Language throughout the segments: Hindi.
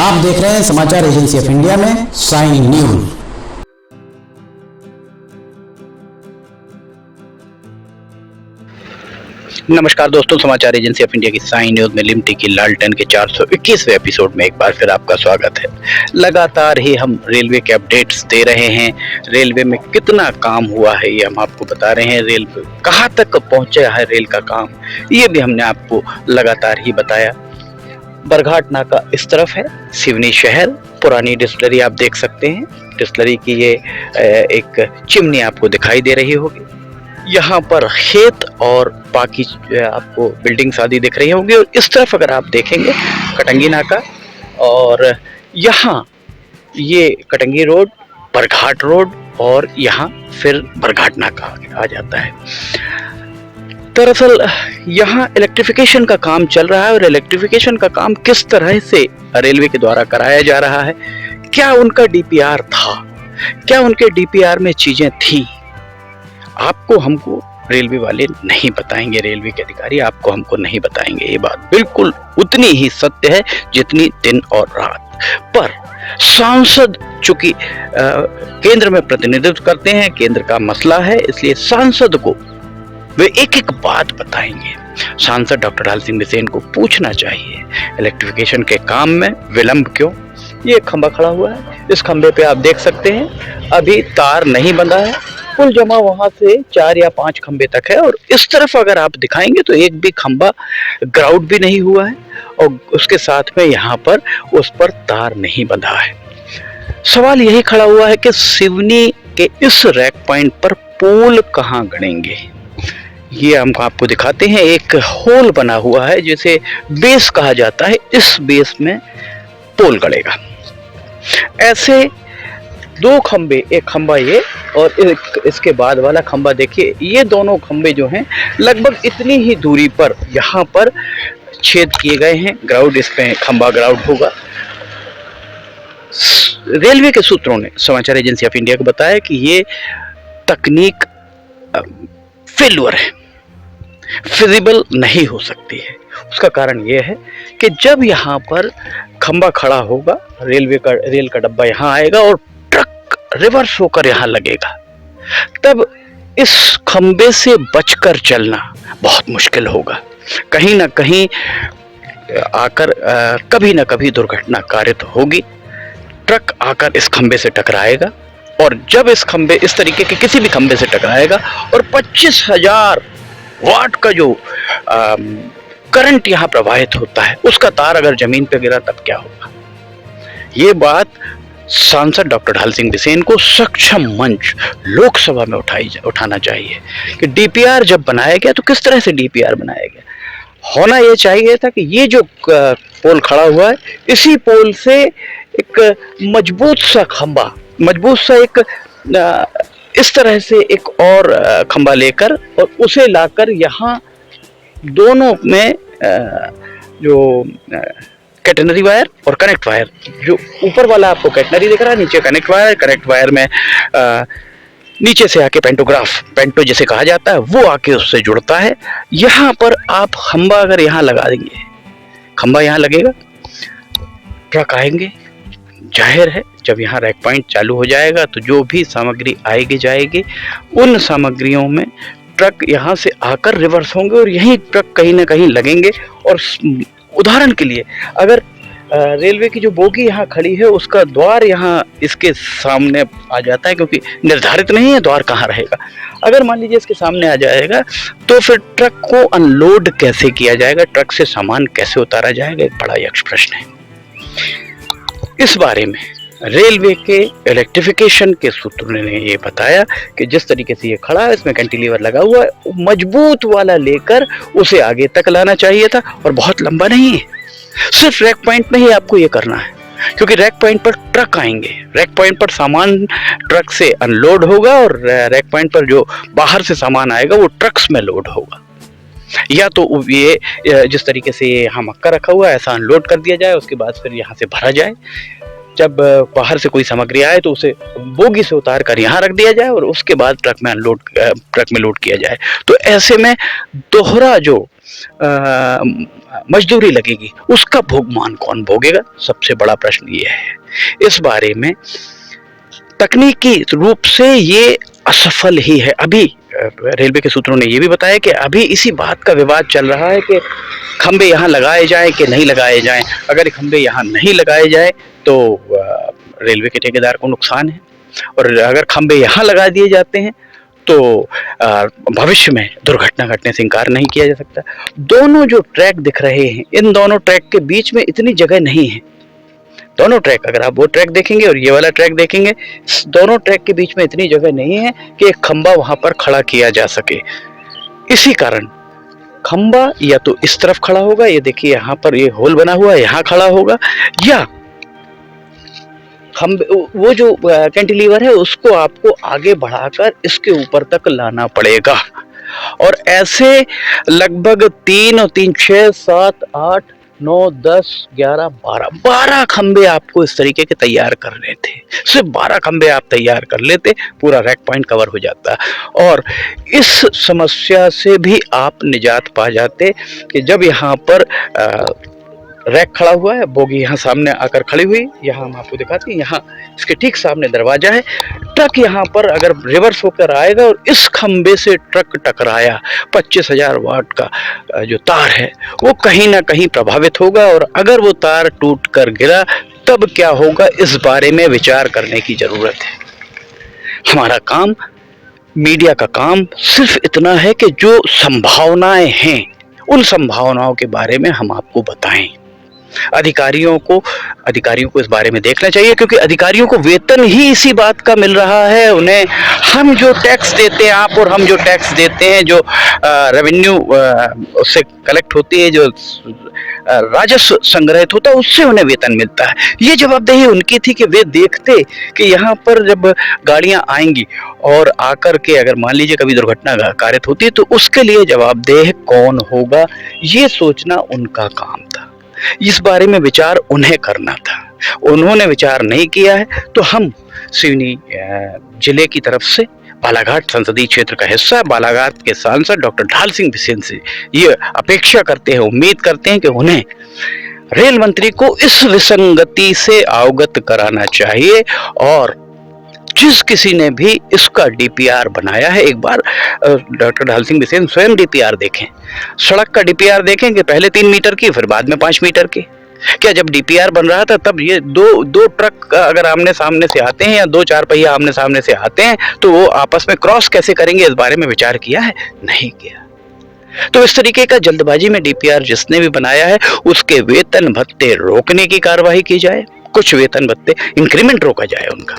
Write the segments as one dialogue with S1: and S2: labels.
S1: आप देख रहे हैं समाचार एजेंसी ऑफ इंडिया में साइन न्यूज।
S2: नमस्कार दोस्तों, समाचार एजेंसी ऑफ इंडिया की साइन न्यूज में लिमटी की लालटेन के 421वें एपिसोड में एक बार फिर आपका स्वागत है। लगातार ही हम रेलवे के अपडेट्स दे रहे हैं। रेलवे में कितना काम हुआ है ये हम आपको बता रहे हैं। रेलवे कहाँ तक पहुंचा है रेल का काम, ये भी हमने आपको लगातार ही बताया। बरघाट नाका इस तरफ है, सिवनी शहर, पुरानी डिस्टिलरी आप देख सकते हैं। डिस्टिलरी की ये एक चिमनी आपको दिखाई दे रही होगी। यहाँ पर खेत और बाकी आपको बिल्डिंग्स आदि दिख रही होंगी। और इस तरफ अगर आप देखेंगे कटंगी नाका, और यहाँ ये कटंगी रोड, बरघाट रोड, और यहाँ फिर बरघाट नाका आ जाता है। दरअसल यहाँ इलेक्ट्रिफिकेशन का काम चल रहा है, और इलेक्ट्रिफिकेशन का काम किस तरह से रेलवे के द्वारा कराया जा रहा है, क्या उनका डीपीआर था, क्या उनके डीपीआर में चीजें थी, आपको हमको रेलवे वाले नहीं बताएंगे। रेलवे के अधिकारी आपको हमको नहीं बताएंगे। ये बात बिल्कुल उतनी ही सत्य है जितनी दिन और रात। पर सांसद चूंकि केंद्र में प्रतिनिधित्व करते हैं, केंद्र का मसला है, इसलिए सांसद को वे एक एक बात बताएंगे। सांसद डॉक्टर ढाल सिंह बिसेन को पूछना चाहिए इलेक्ट्रिफिकेशन के काम में विलंब क्यों। ये खंबा खड़ा हुआ है, इस खंबे पे आप देख सकते हैं अभी तार नहीं बंधा है। कुल जमा वहां से 4 या 5 खंबे तक है, और इस तरफ अगर आप दिखाएंगे तो एक भी खंबा ग्राउंड भी नहीं हुआ है, और उसके साथ में यहाँ पर उस पर तार नहीं बंधा है। सवाल यही खड़ा हुआ है कि सिवनी के इस रैक पॉइंट पर पोल कहाँ गड़ेंगे। ये हम आपको दिखाते हैं। एक होल बना हुआ है जिसे बेस कहा जाता है, इस बेस में पोल गड़ेगा। ऐसे 2 खंबे, एक खंबा ये और एक इसके बाद वाला खंबा देखिए, ये दोनों खंबे जो हैं लगभग इतनी ही दूरी पर यहाँ पर छेद किए गए हैं। ग्राउंड, इस पे खंबा ग्राउंड होगा। रेलवे के सूत्रों ने समाचार एजेंसी ऑफ इंडिया को बताया कि ये तकनीक फेल्यूर है, फिजिबल नहीं हो सकती है। उसका कारण यह है कि जब यहाँ पर खंबा खड़ा होगा, रेल का डब्बा यहाँ आएगा और ट्रक रिवर्स होकर यहाँ लगेगा, तब इस खंबे से बचकर चलना बहुत मुश्किल होगा। कहीं ना कहीं आकर कभी ना कभी दुर्घटना कारित होगी। ट्रक आकर इस खंबे से टकराएगा, और जब इस तरीके के किसी भी खंबे से टकराएगा और 25,000 वाट का जो करंट यहाँ प्रवाहित होता है, उसका तार अगर जमीन पे गिरा तब क्या होगा। ये बात सांसद डॉक्टर ढाल सिंह बिसेन को सक्षम मंच लोकसभा में उठाना चाहिए कि डीपीआर जब बनाया गया तो किस तरह से डीपीआर बनाया गया। होना यह चाहिए था कि ये जो पोल खड़ा हुआ है, इसी पोल से एक मजबूत सा खंबा, मजबूत सा एक इस तरह से एक और खंबा लेकर और उसे लाकर यहाँ दोनों में जो कैटेनरी वायर और कनेक्ट वायर, जो ऊपर वाला आपको कैटेनरी दिख रहा है, नीचे कनेक्ट वायर, कनेक्ट वायर में नीचे से आके पेंटो जिसे कहा जाता है, वो आके उससे जुड़ता है। यहाँ पर आप खंबा अगर यहाँ लगा देंगे, खंबा यहाँ लगेगा, ट्रक आएंगे, जाहिर है जब यहाँ रैक पॉइंट चालू हो जाएगा तो जो भी सामग्री आएगी जाएगी, उन सामग्रियों में ट्रक यहाँ से आकर रिवर्स होंगे और यही ट्रक कहीं ना कहीं लगेंगे। और उदाहरण के लिए अगर रेलवे की जो बोगी यहाँ खड़ी है उसका द्वार यहाँ इसके सामने आ जाता है, क्योंकि निर्धारित नहीं है द्वार कहाँ रहेगा। अगर मान लीजिए इसके सामने आ जाएगा तो फिर ट्रक को अनलोड कैसे किया जाएगा, ट्रक से सामान कैसे उतारा जाएगा, एक बड़ा यक्ष प्रश्न है। इस बारे में रेलवे के इलेक्ट्रिफिकेशन के सूत्रों ने ये बताया कि जिस तरीके से ये खड़ा है, इसमें कैंटिलीवर लगा हुआ है, मजबूत वाला लेकर उसे आगे तक लाना चाहिए था, और बहुत लंबा नहीं है। सिर्फ रैक पॉइंट में ही आपको ये करना है, क्योंकि रैक पॉइंट पर ट्रक आएंगे, रैक पॉइंट पर सामान ट्रक से अनलोड होगा, और रैक पॉइंट पर जो बाहर से सामान आएगा वो ट्रक्स में लोड होगा। या तो ये जिस तरीके से ये यहाँ मक्का रखा हुआ है ऐसा अनलोड कर दिया जाए, उसके बाद फिर यहाँ से भरा जाए। जब बाहर से कोई सामग्री आए तो उसे बोगी से उतार कर यहाँ रख दिया जाए और उसके बाद ट्रक में लोड किया जाए। तो ऐसे में दोहरा जो मजदूरी लगेगी, उसका भोगमान कौन भोगेगा? सबसे बड़ा प्रश्न ये है। इस बारे में तकनीकी रूप से ये असफल ही है। अभी रेलवे के सूत्रों ने ये भी बताया कि अभी इसी बात का विवाद चल रहा है कि खंबे यहाँ लगाए जाएं कि नहीं लगाए जाएं। अगर खंबे यहाँ नहीं लगाए जाएं तो रेलवे के ठेकेदार को नुकसान है, और अगर खंबे यहाँ लगा दिए जाते हैं तो भविष्य में दुर्घटना घटने से इनकार नहीं किया जा सकता। दोनों जो ट्रैक दिख रहे हैं, इन दोनों ट्रैक के बीच में इतनी जगह नहीं है। दोनों ट्रैक, अगर आप वो ट्रैक देखेंगे और ये वाला ट्रैक देखेंगे, दोनों ट्रैक के बीच में इतनी जगह नहीं है कि एक खंबा वहां पर खड़ा किया जा सके। इसी कारण खंबा या तो इस तरफ खड़ा होगा, ये देखिए यहाँ पर ये होल बना हुआ है, यहाँ खड़ा होगा, या खंबे वो जो कैंटिलीवर है उसको आपको आगे बढ़ाकर इसके ऊपर तक लाना पड़ेगा। और ऐसे लगभग 3 और 3 6 7 8 9 10 11 12 खंबे आपको इस तरीके के तैयार करने थे। सिर्फ 12 खंबे आप तैयार कर लेते, पूरा रैक पॉइंट कवर हो जाता। और इस समस्या से भी आप निजात पा जाते कि जब यहाँ पर रैक खड़ा हुआ है, बोगी यहाँ सामने आकर खड़ी हुई, यहाँ हम आपको दिखाते हैं, यहाँ इसके ठीक सामने दरवाजा है। ट्रक यहाँ पर अगर रिवर्स होकर आएगा और इस खंबे से ट्रक टकराया, 25,000 वाट का जो तार है वो कहीं ना कहीं प्रभावित होगा, और अगर वो तार टूट कर गिरा तब क्या होगा, इस बारे में विचार करने की जरूरत है। हमारा काम, मीडिया का काम सिर्फ इतना है कि जो संभावनाएं हैं उन संभावनाओं के बारे में हम आपको बताएं। अधिकारियों को इस बारे में देखना चाहिए, क्योंकि अधिकारियों को वेतन ही इसी बात का मिल रहा है। उन्हें हम जो टैक्स देते हैं, आप और हम जो टैक्स देते हैं, जो रेवेन्यू उससे कलेक्ट होती है, जो राजस्व संग्रहित होता है, उससे उन्हें वेतन मिलता है। ये जवाबदेही उनकी थी कि वे देखते कि यहाँ पर जब गाड़ियां आएंगी और आकर के अगर मान लीजिए कभी दुर्घटना कारित होती है तो उसके लिए जवाबदेह कौन होगा, ये सोचना उनका काम था। इस बारे में विचार उन्हें करना था, उन्होंने विचार नहीं किया है। तो हम सिवनी जिले की तरफ से बालाघाट संसदीय क्षेत्र का हिस्सा बालाघाट के सांसद डॉक्टर ढाल सिंह बिसेन से ये अपेक्षा करते हैं, उम्मीद करते हैं कि उन्हें रेल मंत्री को इस विसंगति से अवगत कराना चाहिए, और जिस किसी ने भी इसका डीपीआर बनाया है, एक बार डॉक्टर ढाल सिंह बिसेन स्वयं डीपीआर देखें, सड़क का डीपीआर देखें कि पहले 3 मीटर की, फिर बाद में 5 मीटर की। क्या जब डीपीआर बन रहा था तब ये दो ट्रक अगर आमने सामने से आते हैं या 2-4 पहिया आमने सामने से आते हैं तो वो आपस में क्रॉस कैसे करेंगे, इस बारे में विचार किया है? नहीं किया। तो इस तरीके का जल्दबाजी में डीपीआर जिसने भी बनाया है उसके वेतन भत्ते रोकने की कार्रवाई की जाए, कुछ वेतन भत्ते इंक्रीमेंट रोका जाए उनका।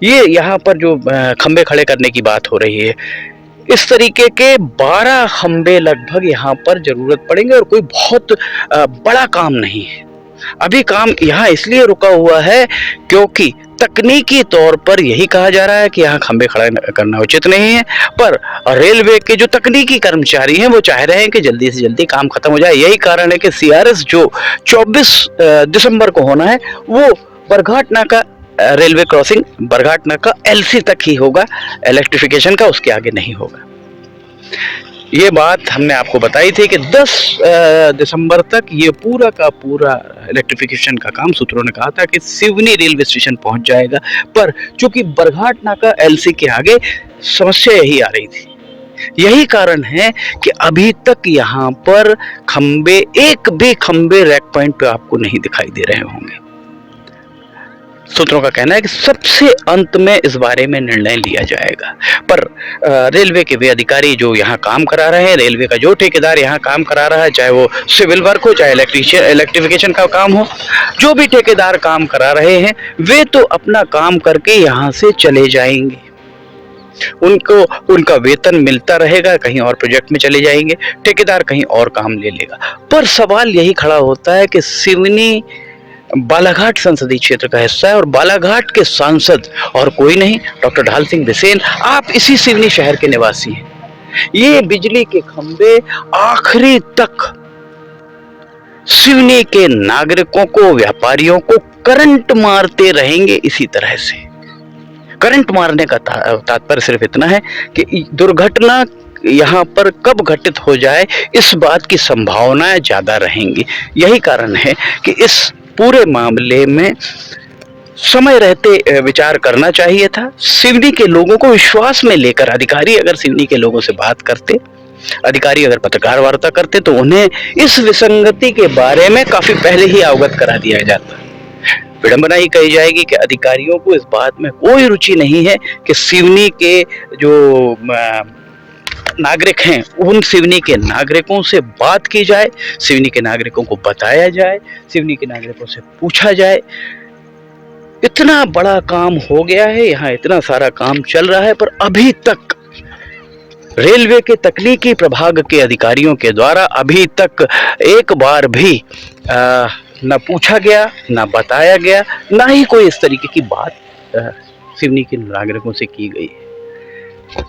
S2: ये यहाँ पर जो खंबे खड़े करने की बात हो रही है, इस तरीके के 12 खंबे लगभग यहाँ पर जरूरत पड़ेंगे, और कोई बहुत बड़ा काम नहीं है। अभी काम यहाँ इसलिए रुका हुआ है क्योंकि तकनीकी तौर पर यही कहा जा रहा है कि यहाँ खंबे खड़ा करना उचित नहीं है, पर रेलवे के जो तकनीकी कर्मचारी हैं वो चाह रहे हैं कि जल्दी से जल्दी काम खत्म हो जाए। यही कारण है कि सीआरएस जो 24 दिसंबर को होना है वो बरघाट नाका रेलवे क्रॉसिंग बरघाट नाका एलसी तक ही होगा इलेक्ट्रिफिकेशन का, उसके आगे नहीं होगा। ये बात हमने आपको बताई थी कि 10 दिसंबर तक ये पूरा का पूरा इलेक्ट्रिफिकेशन का काम, सूत्रों ने कहा था कि सिवनी रेलवे स्टेशन पहुंच जाएगा, पर चूंकि बरघाट नाका एलसी के आगे समस्या यही आ रही थी। यही कारण है कि अभी तक यहाँ पर खंबे, एक भी खंबे रैक पॉइंट पे आपको नहीं दिखाई दे रहे होंगे। सूत्रों का कहना है कि सबसे अंत में इस बारे में निर्णय लिया जाएगा, पर रेलवे के वे अधिकारी जो यहाँ काम करा रहे हैं, रेलवे का जो ठेकेदार यहाँ काम करा रहा है, चाहे वो सिविल वर्क हो, चाहे इलेक्ट्रिफिकेशन का काम हो, जो भी ठेकेदार काम करा रहे हैं वे तो अपना काम करके यहाँ से चले जाएंगे। उनको उनका वेतन मिलता रहेगा, कहीं और प्रोजेक्ट में चले जाएंगे, ठेकेदार कहीं और काम ले लेगा। पर सवाल यही खड़ा होता है कि सिवनी बालाघाट संसदीय क्षेत्र का हिस्सा है और बालाघाट के सांसद और कोई नहीं, डॉक्टर ढाल सिंह बिसेन, आप इसी सिवनी शहर के निवासी हैं। ये बिजली के खंबे आखिरी तक सिवनी के नागरिकों को, व्यापारियों को करंट मारते रहेंगे इसी तरह से। करंट मारने का तात्पर्य सिर्फ इतना है कि दुर्घटना यहाँ पर कब घटित हो जाए, इस बात की संभावनाएं ज़्यादा रहेंगी। यही कारण है कि इस पूरे मामले में समय रहते विचार करना चाहिए था। सिवनी के लोगों को विश्वास में लेकर अधिकारी अगर सिवनी के लोगों से बात करते, अधिकारी अगर पत्रकार वार्ता करते, तो उन्हें इस विसंगति के बारे में काफी पहले ही अवगत करा दिया जाता। विडंबना ही कही जाएगी कि अधिकारियों को इस बात में कोई रुचि नहीं है कि सिवनी के जो नागरिक हैं, उन सिवनी के नागरिकों से बात की जाए, सिवनी के नागरिकों को बताया जाए, सिवनी के नागरिकों से पूछा जाए। इतना बड़ा काम हो गया है, यहाँ इतना सारा काम चल रहा है, पर अभी तक रेलवे के तकनीकी प्रभाग के अधिकारियों के द्वारा अभी तक एक बार भी न पूछा गया, न बताया गया, ना ही कोई इस तरीके की बात सिवनी के नागरिकों से की गई है।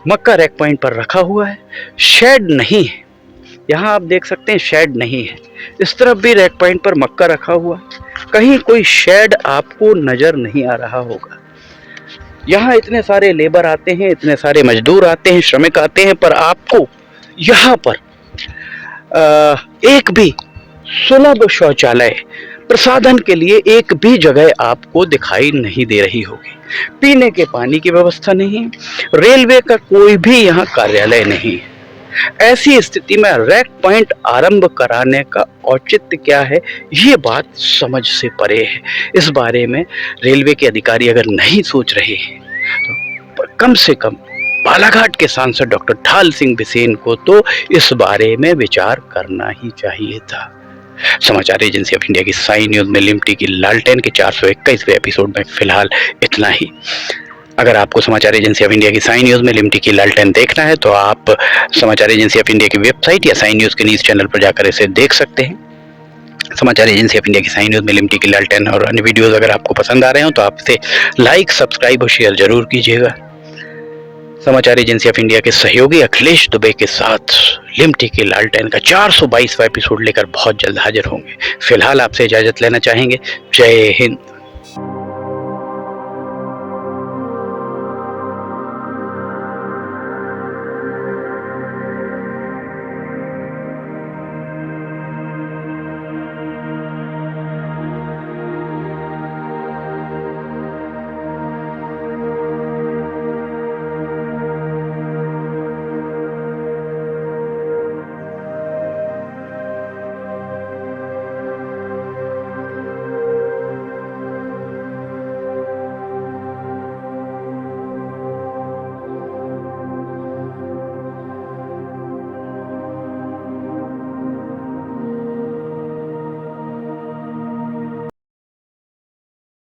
S2: मक्का रैक पॉइंट पर रखा हुआ है, शेड नहीं है। यहाँ आप देख सकते हैं शेड नहीं है। इस तरफ भी रैक पॉइंट पर मक्का रखा हुआ है, कहीं कोई शेड आपको नजर नहीं आ रहा होगा। यहाँ इतने सारे लेबर आते हैं, इतने सारे मजदूर आते हैं, श्रमिक आते हैं, पर आपको यहाँ पर एक भी सुलभ शौचालय प्रसाधन के लिए एक भी जगह आपको दिखाई नहीं दे रही होगी। पीने के पानी की व्यवस्था नहीं, रेलवे का कोई भी यहाँ कार्यालय नहीं। ऐसी स्थिति में रैक पॉइंट आरंभ कराने का औचित्य क्या है, ये बात समझ से परे है। इस बारे में रेलवे के अधिकारी अगर नहीं सोच रहे हैं, तो कम से कम बालाघाट के सांसद डॉक्टर ढाल सिंह बिसेन को तो इस बारे में विचार करना ही चाहिए था। समाचार एजेंसी ऑफ इंडिया की साई न्यूज में लिमटी की लालटेन के 421वें एपिसोड में फिलहाल इतना ही। अगर आपको समाचार एजेंसी ऑफ इंडिया की साई न्यूज में लिमटी की लालटेन देखना है, तो आप समाचार एजेंसी ऑफ इंडिया की वेबसाइट या साई न्यूज के न्यूज चैनल पर जाकर इसे देख सकते हैं। समाचार एजेंसी ऑफ इंडिया की साई न्यूज में लिमटी की लालटेन और अन्य वीडियोस अगर आपको पसंद आ रहे हो, तो आप इसे लाइक, सब्सक्राइब और शेयर जरूर कीजिएगा। समाचार एजेंसी ऑफ इंडिया के सहयोगी अखिलेश दुबे के साथ लिमटी की लालटेन का 422वां एपिसोड लेकर बहुत जल्द हाजिर होंगे। फिलहाल आपसे इजाजत लेना चाहेंगे। जय हिंद।